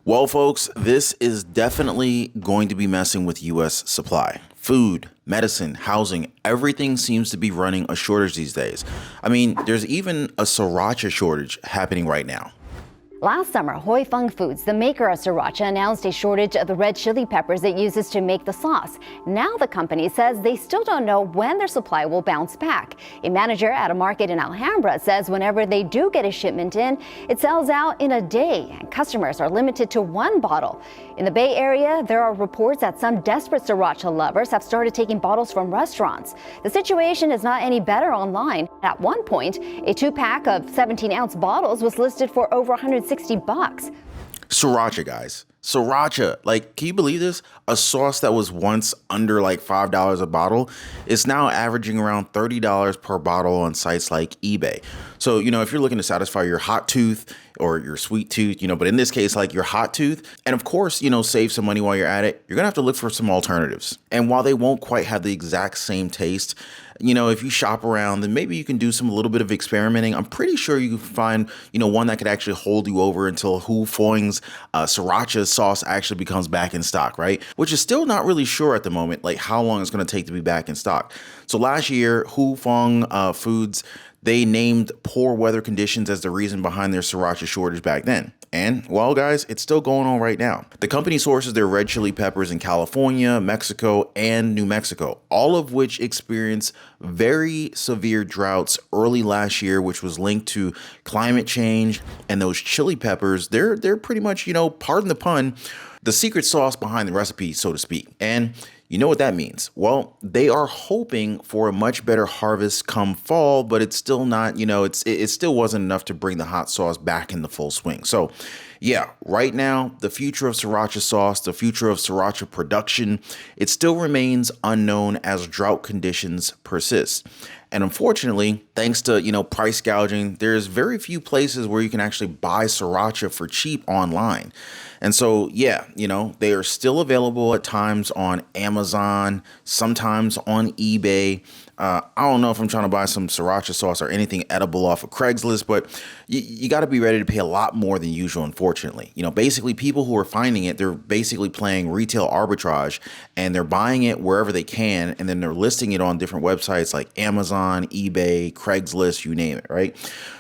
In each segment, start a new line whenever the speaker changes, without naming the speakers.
Well, folks, this is definitely going to be messing with U.S. supply. Food, medicine, housing, everything seems to be running a shortage these days. I mean, there's even a Sriracha shortage happening right now.
Last summer, Hoi Fung Foods, the maker of Sriracha, announced a shortage of the red chili peppers it uses to make the sauce. Now the company says they still don't know when their supply will bounce back. A manager at a market in Alhambra says whenever they do get a shipment in, it sells out in a day, and customers are limited to one bottle. In the Bay Area, there are reports that some desperate Sriracha lovers have started taking bottles from restaurants. The situation is not any better online. At one point, a 2-pack of 17-ounce bottles was listed for over $160.
Sriracha, guys. Sriracha. Like, can you believe this? A sauce that was once under like $5 a bottle is now averaging around $30 per bottle on sites like eBay. So, if you're looking to satisfy your hot tooth or your sweet tooth, but in this case, like your hot tooth, and of course, save some money while you're at it, you're going to have to look for some alternatives. And while they won't quite have the exact same taste, if you shop around, then maybe you can do some little bit of experimenting. I'm pretty sure you can find, one that could actually hold you over until Hu Feng's Sriracha sauce actually becomes back in stock, right? Which is still not really sure at the moment, like how long it's going to take to be back in stock. So last year, Hu Feng Foods, they named poor weather conditions as the reason behind their Sriracha shortage back then. And, well, guys, it's still going on right now. The company sources their red chili peppers in California, Mexico, and New Mexico, all of which experienced very severe droughts early last year, which was linked to climate change. And those chili peppers, they're pretty much, pardon the pun, the secret sauce behind the recipe, so to speak. And you know what that means? Well, they are hoping for a much better harvest come fall, but it's still not, it still wasn't enough to bring the hot sauce back into full swing. So yeah, right now, the future of Sriracha sauce, the future of Sriracha production, it still remains unknown as drought conditions persist. And unfortunately, thanks to, price gouging, there's very few places where you can actually buy Sriracha for cheap online. And so, yeah, they are still available at times on Amazon, sometimes on eBay. I don't know if I'm trying to buy some Sriracha sauce or anything edible off of Craigslist, but you got to be ready to pay a lot more than usual, unfortunately. Basically people who are finding it, they're basically playing retail arbitrage and they're buying it wherever they can. And then they're listing it on different websites like Amazon, eBay, Craigslist, you name it, right?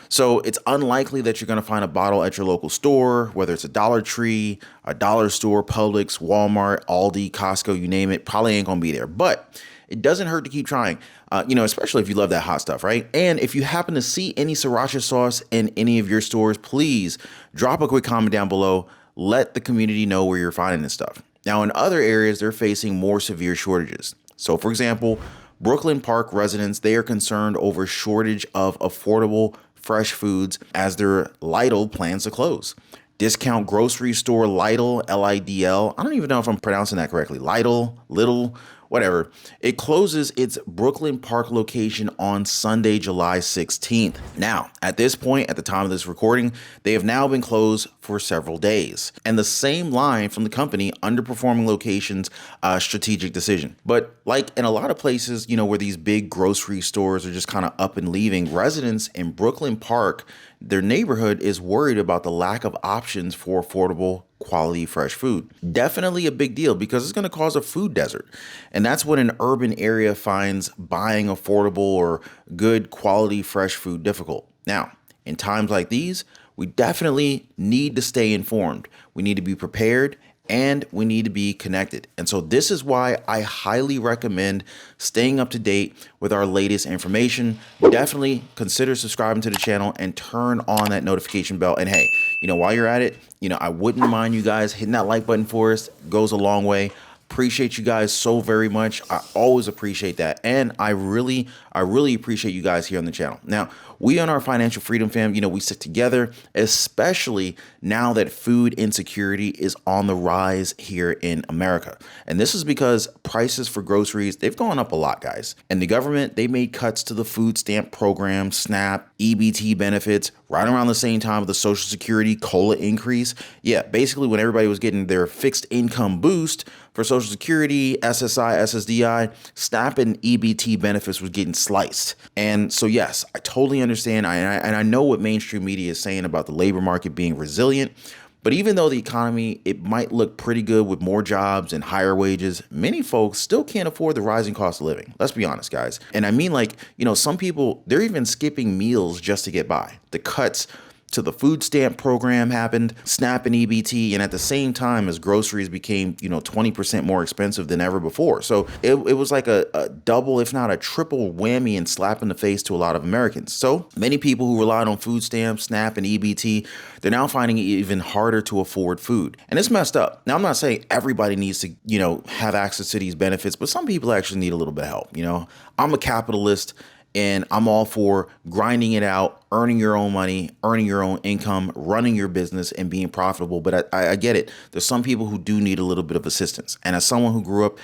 So it's unlikely that you're going to find a bottle at your local store, whether it's a Dollar Tree, a dollar store, Publix, Walmart, Aldi, Costco, you name it, probably ain't going to be there. But it doesn't hurt to keep trying, especially if you love that hot stuff, right? And if you happen to see any Sriracha sauce in any of your stores, please drop a quick comment down below. Let the community know where you're finding this stuff. Now, in other areas, they're facing more severe shortages. So, for example, Brooklyn Park residents, they are concerned over shortage of affordable fresh foods as their Lidl plans to close. Discount grocery store Lidl, Lidl, I don't even know if I'm pronouncing that correctly, Lidl, whatever. It closes its Brooklyn Park location on Sunday, July 16th. Now, at this point, at the time of this recording, they have now been closed for several days. And the same line from the company, underperforming locations, strategic decision. But like in a lot of places, where these big grocery stores are just kind of up and leaving, residents in Brooklyn Park, their neighborhood is worried about the lack of options for affordable quality fresh food. Definitely a big deal because it's going to cause a food desert. And that's what an urban area finds buying affordable or good quality fresh food difficult. Now, in times like these, we definitely need to stay informed. We need to be prepared and we need to be connected. And so this is why I highly recommend staying up to date with our latest information. Definitely consider subscribing to the channel and turn on that notification bell. And hey, while you're at it, I wouldn't mind you guys hitting that like button for us. It goes a long way. Appreciate you guys so very much. I always appreciate that. And I really appreciate you guys here on the channel. Now, we on our Financial Freedom Fam, we stick together, especially now that food insecurity is on the rise here in America. And this is because prices for groceries, they've gone up a lot, guys. And the government, they made cuts to the food stamp program, SNAP, EBT benefits, right around the same time of the Social Security COLA increase. Yeah, basically when everybody was getting their fixed income boost for Social Security, SSI, SSDI, SNAP and EBT benefits was getting sliced. And so, yes, I totally understand. And I know what mainstream media is saying about the labor market being resilient. But even though the economy, it might look pretty good with more jobs and higher wages, many folks still can't afford the rising cost of living. Let's be honest, guys. And I mean, like, some people, they're even skipping meals just to get by. The cuts to the food stamp program happened, SNAP and EBT, and at the same time as groceries became, 20% more expensive than ever before. So it was like a double, if not a triple whammy and slap in the face to a lot of Americans. So many people who relied on food stamps, SNAP, and EBT, they're now finding it even harder to afford food. And it's messed up. Now, I'm not saying everybody needs to, have access to these benefits, but some people actually need a little bit of help. I'm a capitalist, and I'm all for grinding it out, earning your own money, earning your own income, running your business, and being profitable. But I get it. There's some people who do need a little bit of assistance. And as someone who grew up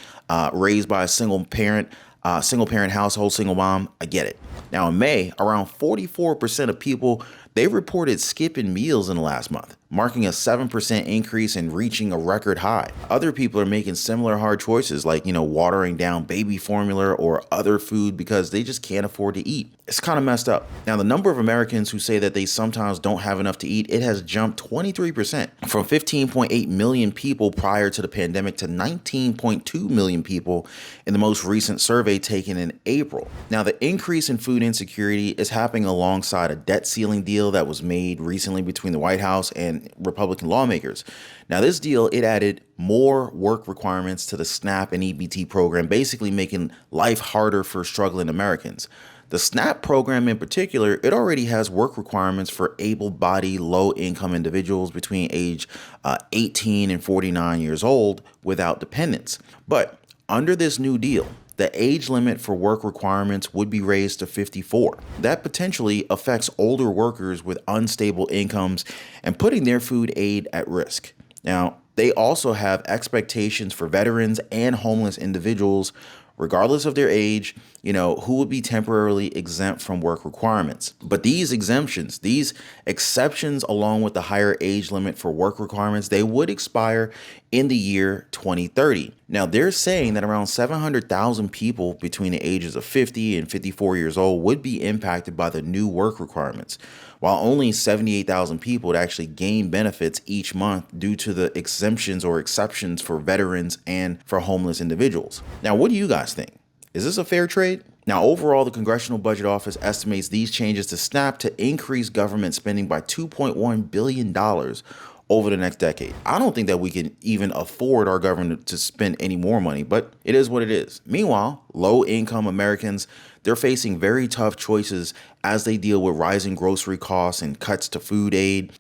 raised by a single parent household, single mom, I get it. Now, in May, around 44% of people, they reported skipping meals in the last month, marking a 7% increase and reaching a record high. Other people are making similar hard choices like, watering down baby formula or other food because they just can't afford to eat. It's kind of messed up. Now, the number of Americans who say that they sometimes don't have enough to eat, it has jumped 23% from 15.8 million people prior to the pandemic to 19.2 million people in the most recent survey taken in April. Now, the increase in food insecurity is happening alongside a debt ceiling deal that was made recently between the White House and Republican lawmakers. Now, this deal, it added more work requirements to the SNAP and EBT program, basically making life harder for struggling Americans. The SNAP program in particular, it already has work requirements for able-bodied, low-income individuals between age 18 and 49 years old without dependents. But under this new deal, the age limit for work requirements would be raised to 54. That potentially affects older workers with unstable incomes and putting their food aid at risk. Now, they also have expectations for veterans and homeless individuals, regardless of their age, who would be temporarily exempt from work requirements. But these exemptions, these exceptions, along with the higher age limit for work requirements, they would expire in the year 2030. Now, they're saying that around 700,000 people between the ages of 50 and 54 years old would be impacted by the new work requirements, while only 78,000 people would actually gain benefits each month due to the exemptions or exceptions for veterans and for homeless individuals. Now, what do you guys think? Is this a fair trade? Now, overall, the Congressional Budget Office estimates these changes to SNAP to increase government spending by $2.1 billion over the next decade. I don't think that we can even afford our government to spend any more money, but it is what it is. Meanwhile, low-income Americans, they're facing very tough choices as they deal with rising grocery costs and cuts to food aid.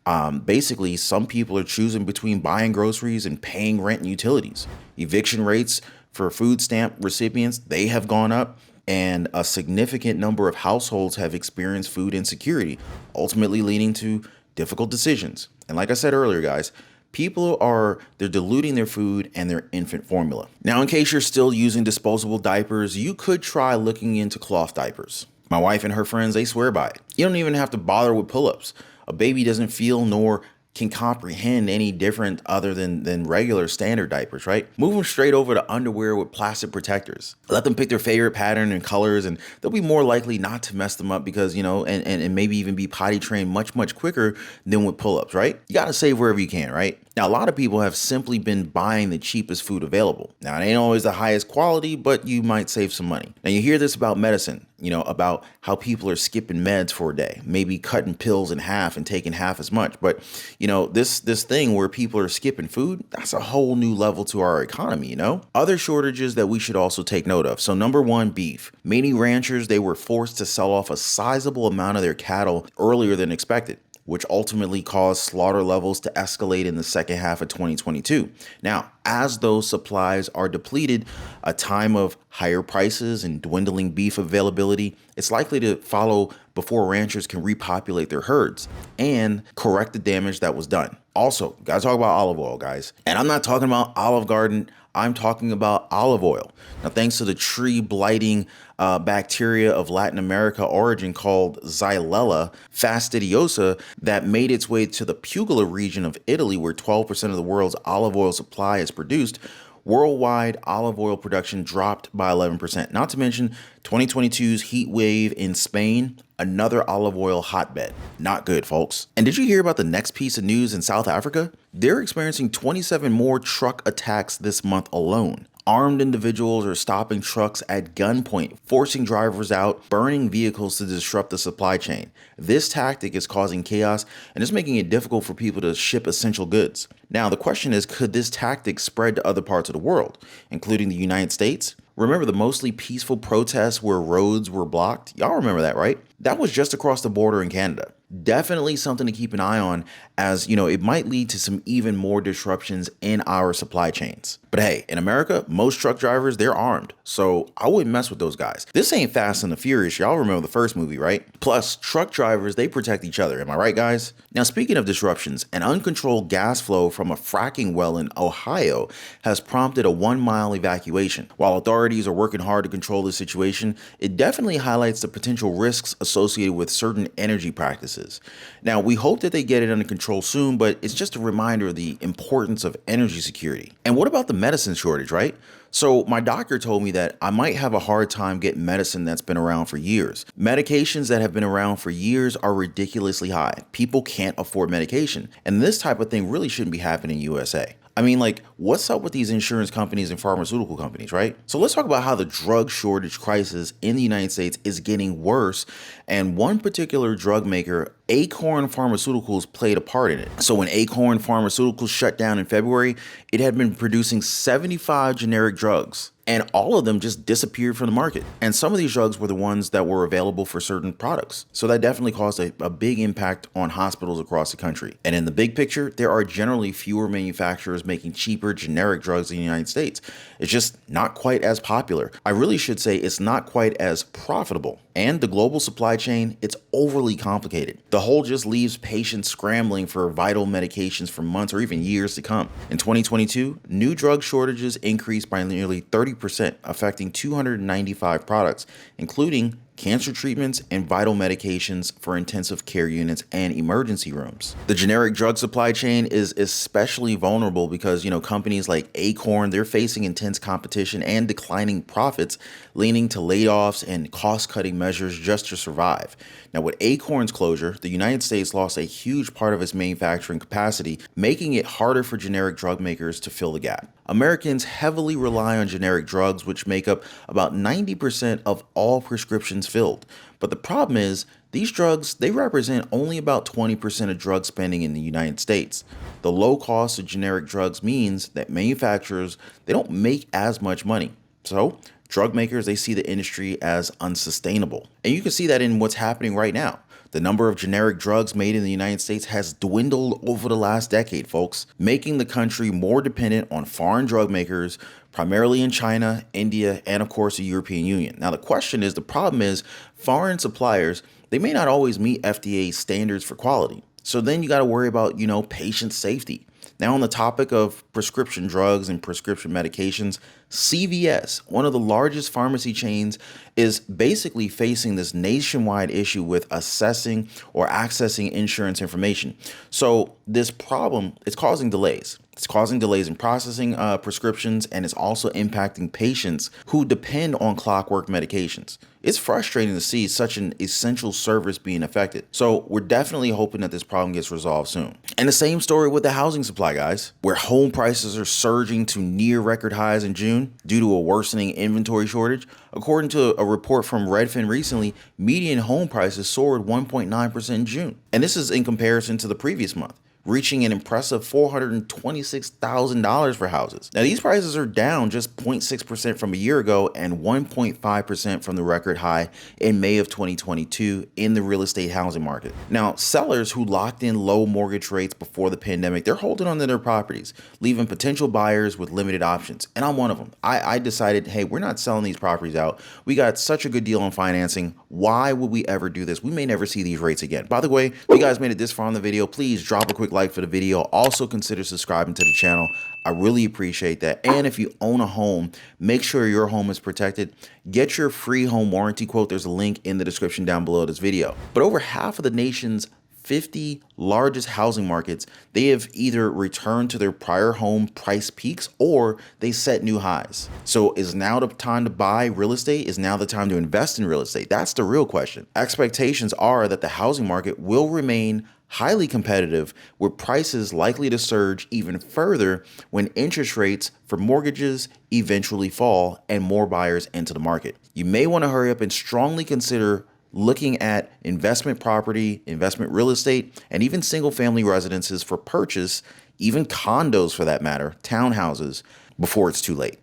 Basically, some people are choosing between buying groceries and paying rent and utilities. Eviction rates for food stamp recipients, they have gone up, and a significant number of households have experienced food insecurity, ultimately leading to difficult decisions. And like I said earlier, guys, they're diluting their food and their infant formula. Now, in case you're still using disposable diapers, you could try looking into cloth diapers. My wife and her friends, they swear by it. You don't even have to bother with pull-ups. A baby doesn't feel nor can comprehend any different other than regular standard diapers, right? Move them straight over to underwear with plastic protectors. Let them pick their favorite pattern and colors, and they'll be more likely not to mess them up because, and maybe even be potty trained much, much quicker than with pull-ups, right? You got to save wherever you can, right? Now, a lot of people have simply been buying the cheapest food available. Now, it ain't always the highest quality, but you might save some money. Now, you hear this about medicine, about how people are skipping meds for a day, maybe cutting pills in half and taking half as much. But, this thing where people are skipping food, that's a whole new level to our economy, Other shortages that we should also take note of. So number one, beef. Many ranchers, they were forced to sell off a sizable amount of their cattle earlier than expected, which ultimately caused slaughter levels to escalate in the second half of 2022. Now, as those supplies are depleted, a time of higher prices and dwindling beef availability, it's likely to follow before ranchers can repopulate their herds and correct the damage that was done. Also, gotta talk about olive oil, guys. And I'm not talking about Olive Garden, I'm talking about olive oil. Now, thanks to the tree blighting bacteria of Latin America origin called Xylella fastidiosa that made its way to the Puglia region of Italy, where 12% of the world's olive oil supply is produced, Worldwide olive oil production dropped by 11%. Not to mention 2022's heat wave in Spain, another olive oil hotbed. Not good, folks. And did you hear about the next piece of news in South Africa? They're experiencing 27 more truck attacks this month alone. Armed individuals are stopping trucks at gunpoint, forcing drivers out, burning vehicles to disrupt the supply chain. This tactic is causing chaos and is making it difficult for people to ship essential goods. Now, the question is, could this tactic spread to other parts of the world, including the United States? Remember the mostly peaceful protests where roads were blocked? Y'all remember that, right? That was just across the border in Canada. Definitely something to keep an eye on, as it might lead to some even more disruptions in our supply chains. But hey, in America, most truck drivers, they're armed, so I wouldn't mess with those guys. This ain't Fast and the Furious. Y'all remember the first movie, right? Plus, truck drivers, they protect each other. Am I right, guys? Now, speaking of disruptions, an uncontrolled gas flow from a fracking well in Ohio has prompted a 1-mile evacuation. While authorities are working hard to control the situation, it definitely highlights the potential risks associated with certain energy practices. Now, we hope that they get it under control soon, but it's just a reminder of the importance of energy security. And what about the medicine shortage, right? So my doctor told me that I might have a hard time getting medicine that's been around for years. Medications that have been around for years are ridiculously high. People can't afford medication. And this type of thing really shouldn't be happening in USA. I mean, what's up with these insurance companies and pharmaceutical companies, right? So let's talk about how the drug shortage crisis in the United States is getting worse. And one particular drug maker, Acorn Pharmaceuticals, played a part in it. So when Acorn Pharmaceuticals shut down in February, it had been producing 75 generic drugs. And all of them just disappeared from the market. And some of these drugs were the ones that were available for certain products. So that definitely caused a big impact on hospitals across the country. And in the big picture, there are generally fewer manufacturers making cheaper generic drugs in the United States. It's just not quite as popular. I really should say it's not quite as profitable. And the global supply chain, it's overly complicated. The whole just leaves patients scrambling for vital medications for months or even years to come. In 2022, new drug shortages increased by nearly 30%, affecting 295 products, including cancer treatments and vital medications for intensive care units and emergency rooms. The generic drug supply chain is especially vulnerable because, companies like Acorn, they're facing intense competition and declining profits, leading to layoffs and cost-cutting measures just to survive. Now, with Acorn's closure, the United States lost a huge part of its manufacturing capacity, making it harder for generic drug makers to fill the gap. Americans heavily rely on generic drugs, which make up about 90% of all prescriptions filled. But the problem is, these drugs, they represent only about 20% of drug spending in the United States. The low cost of generic drugs means that manufacturers, they don't make as much money. So, drug makers, they see the industry as unsustainable. And you can see that in what's happening right now. The number of generic drugs made in the United States has dwindled over the last decade, folks, making the country more dependent on foreign drug makers, primarily in China, India, and of course the European Union. Now, the problem is foreign suppliers, they may not always meet FDA standards for quality. So then you got to worry about, patient safety. Now, on the topic of prescription drugs and prescription medications, CVS, one of the largest pharmacy chains, is basically facing this nationwide issue with assessing or accessing insurance information. So this problem is causing delays. It's causing delays in processing prescriptions, and it's also impacting patients who depend on clockwork medications. It's frustrating to see such an essential service being affected. So we're definitely hoping that this problem gets resolved soon. And the same story with the housing supply, guys, where home prices are surging to near record highs in June due to a worsening inventory shortage. According to a report from Redfin recently, median home prices soared 1.9% in June. And this is in comparison to the previous month, reaching an impressive $426,000 for houses. Now, these prices are down just 0.6% from a year ago and 1.5% from the record high in May of 2022 in the real estate housing market. Now, sellers who locked in low mortgage rates before the pandemic, they're holding on to their properties, leaving potential buyers with limited options. And I'm one of them. I decided, hey, we're not selling these properties out. We got such a good deal on financing. Why would we ever do this? We may never see these rates again. By the way, if you guys made it this far in the video, please drop a quick like for the video. Also consider subscribing to the channel. I really appreciate that. And if you own a home, make sure your home is protected. Get your free home warranty quote. There's a link in the description down below this video. But over half of the nation's 50 largest housing markets, they have either returned to their prior home price peaks or they set new highs. So is now the time to buy real estate? Is now the time to invest in real estate? That's the real question. Expectations are that the housing market will remain highly competitive, with prices likely to surge even further when interest rates for mortgages eventually fall and more buyers enter the market. You may want to hurry up and strongly consider looking at investment property, investment real estate, and even single family residences for purchase, even condos for that matter, townhouses, before it's too late.